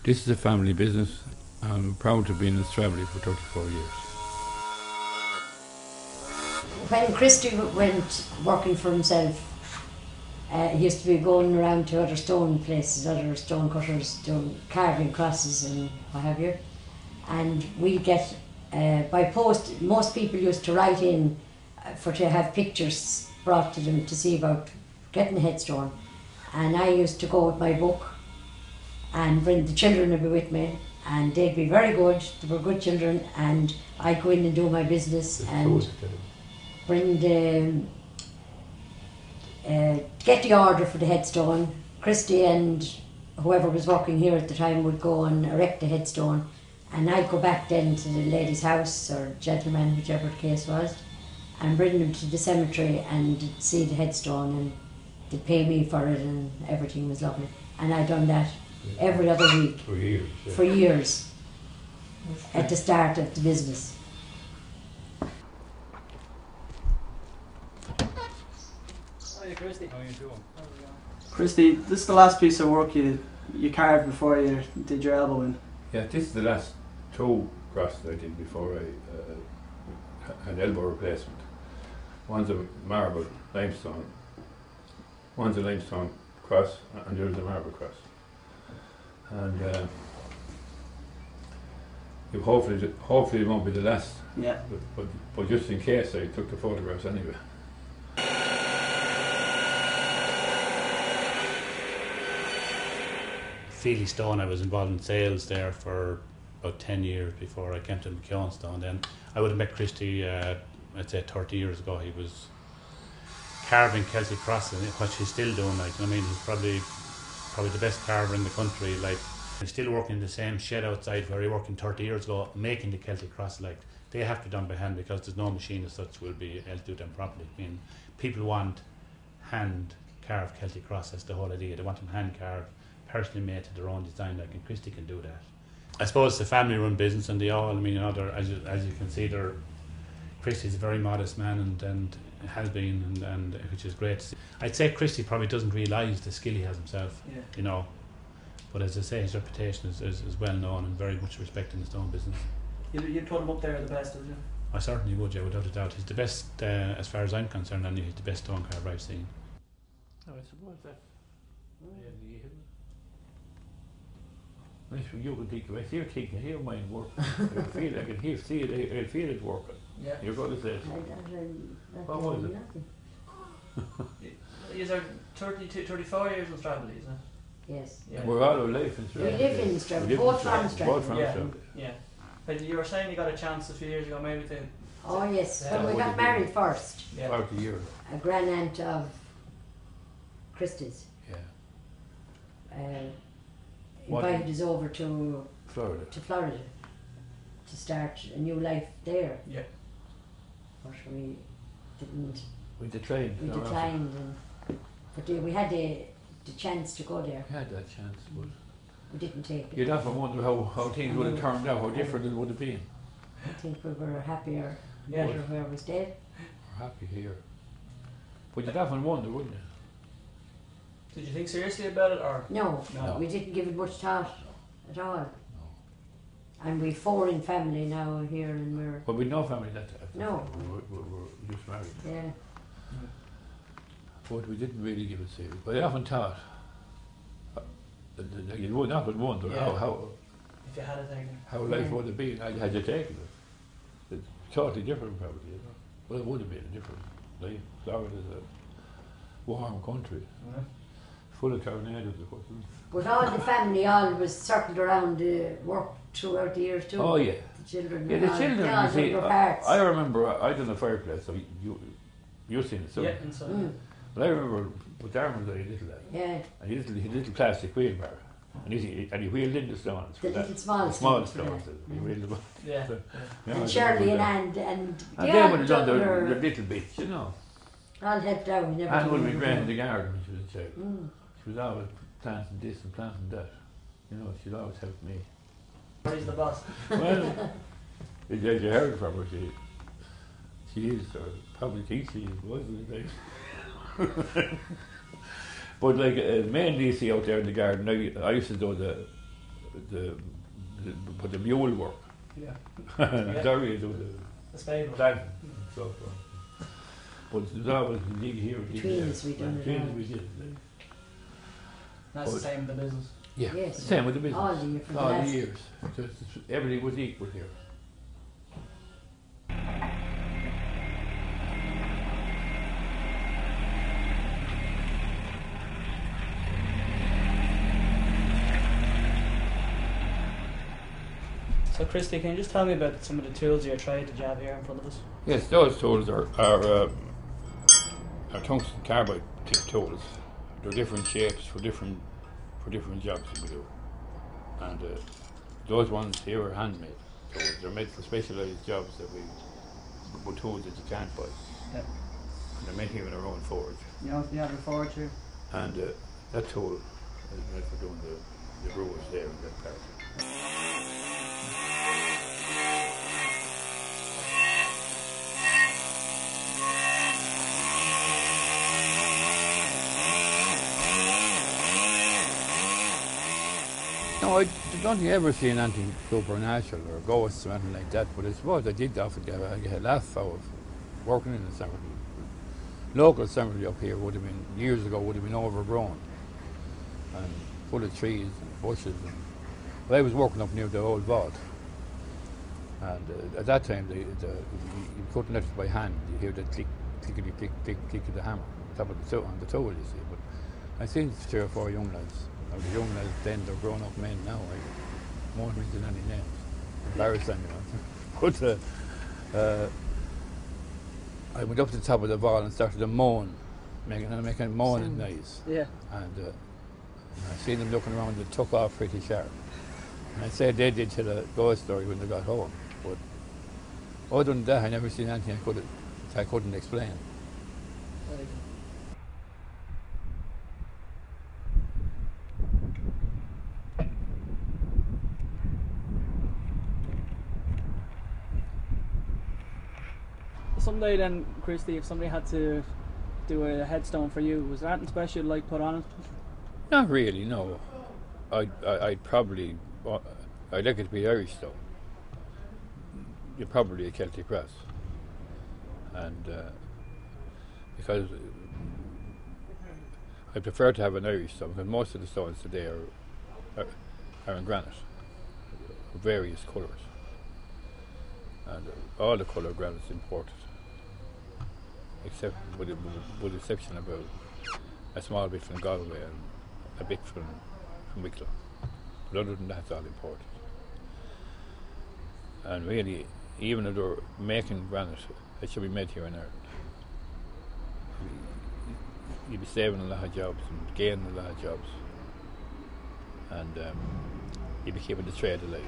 This is a family business. I'm proud to have been in Stradfest for 34 years. When Christie went working for himself, he used to be going around to other stone places, other stone cutters, doing carving crosses and what have you. And we get, by post, most people used to write in to have pictures brought to them to see about getting a headstone. And I used to go with my book and bring the children would be with me, and they'd be very good, they were good children, and I'd go in and do my business and bring the, get the order for the headstone. Christie and whoever was working here at the time would go and erect the headstone, and I'd go back then to the lady's house or gentleman, whichever the case was, and bring them to the cemetery and see the headstone, and they'd pay me for it, and everything was lovely. And I'd done that every other week For years. Yeah. for years at the start of the business. Hi, Christie. How are you doing? Christie, this is the last piece of work you carved before you did your elbow in. Yeah, this is the last two crosses I did before I had elbow replacement. One's a marble limestone, one's a limestone cross, and the other's a marble cross. And hopefully it won't be the last. Yeah. But just in case, I took the photographs anyway. Feely Stone, I was involved in sales there for about 10 years before I came to McKeown Stone. Then I would have met Christie, I'd say 30 years ago. He was carving Celtic crosses, what he's still doing. Like, I mean, he's probably the best carver in the country. Like, he's still working in the same shed outside where he worked 30 years ago, making the Celtic cross. Like, they have to be done by hand because there's no machine as such will be able to do them properly. I mean, people want hand carved Celtic cross. That's the whole idea. They want them hand carved, personally made to their own design. Like, and Christie can do that. I suppose it's a family-run business, and they all, I mean, as you can see, Christie's a very modest man, and has been, and which is great to see. I'd say Christie probably doesn't realise the skill he has himself, you know. But as I say, his reputation is well known and very much respected in the stone business. You'd put him up there as the best, would you? I certainly would, yeah, without a doubt. He's the best, as far as I'm concerned, and he's the best stone carver I've seen. Oh, I suppose that. You can think of it. You're thinking, hear mine work. I feel I can hear, see it. I feel it working. Yeah. You're going to say it. What was it? Is there 34 years in Stradfest, isn't it? Yes. Yeah. We're all our life in We Stradfest. live in Stradfest, both from Stradfest. Both from Yeah. Stradfest. Yeah. But you were saying you got a chance a few years ago, maybe to. Oh yes, Yeah. when we got married first, Yeah. 40 years. a grand aunt of Christie's Yeah. invited us over to Florida. Florida to start a new life there. Yeah. But we didn't. We declined. We declined, but we had the chance to go there. We had that chance, but We didn't take it. you'd often wonder how things would have turned out, how different it would have been. I think we were happier Yeah. better where we stayed. We're happy here. But you'd often wonder, wouldn't you? Did you think seriously about it, or? No, No. we didn't give it much thought at all. And we're 4 in family now here, and we're But we'd no family that time. No. We're just married. yeah. But we didn't really give it serious. But I often thought, you would often wonder Yeah. how If you had it taken. life Yeah. would have been had you taken it. It's totally different probably, you know. Well, it would have been a different life. Florida's a warm country, full of tornadoes, of course. But all the family all was circled around work throughout the years too. Oh yeah. The children. Yeah, the all- children, they all you see, did their parts. I remember I done a fireplace, so you've seen it, so. Yeah, inside. But I remember, but Darren was very little lad. Yeah, And he had a little plastic wheelbarrow. And he wheeled in the stones. the for that. little small The small stones, stones. He wheeled them. Yeah. So, Yeah. you know, And I Shirley remember and that. and And they they all would have done done their their little bits, you know. all helped out. We never And would done be anything. grand in the garden when she was a child. Mm. She was always planting this and planting that. You know, she'd always help me. He's the boss. Well, as you heard from her, she is, or probably thinks she is, wasn't it? But like, mainly you see out there in the garden, I used to do but the mule work. Yeah. Derry do The spade the planting and so forth. But that was the dig here. Between us, we done it all. We did. That's the same with the business. Yeah, Yes. same with the business. All the year for the All the last- years. Everything was equal here. So Christie, can you just tell me about some of the tools you tried that you have here in front of us? Yes, those tools are tungsten carbide tip tools. They're different shapes for different jobs that we do. And those ones here are handmade tools. They're made for specialised jobs that with tools that you can't buy. Yeah. And they're made here in our own forge. You have a forge here. And that tool is made for doing the grooves there in that part. No, I don't think I've ever seen anything supernatural or ghosts or anything like that, but I suppose I did often get a laugh out of working in the cemetery. Local cemetery up here would have been, years ago, would have been overgrown and full of trees and bushes. Well, I was working up near the old vault, and at that time you couldn't lift it by hand. You hear the click, clickety click, click, click of the hammer on the tool, you see. But I've seen 3 or 4 young lads. Now, the young lads then, they're grown up men now. I won't mention any names. Embarrassing, you know. But I went up to the top of the wall and started to moan, making a moaning noise. Yeah. And I seen them looking around and took off pretty sharp. And I said they did tell a ghost story when they got home. But other than that, I never seen anything I couldn't explain. Someday then, Christie, if somebody had to do a headstone for you, was there anything special you'd like put on it? Not really, no. I'd probably, I'd like it to be Irish though. You're probably a Celtic cross. And because I prefer to have an Irish stone, because most of the stones today are in granite of various colours. And all the colour granite is imported, except with the exception of a small bit from Galway and a bit from Wicklow. But other than that, it's all imported. And really, even if they're making granite, it should be made here in Ireland. You'd be saving a lot of jobs and gaining a lot of jobs, and you'd be keeping the trade alive.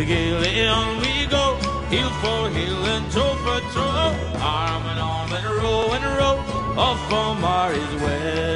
Gaily on we go, heel for heel and toe for toe, arm in arm and row, off from Mary's way.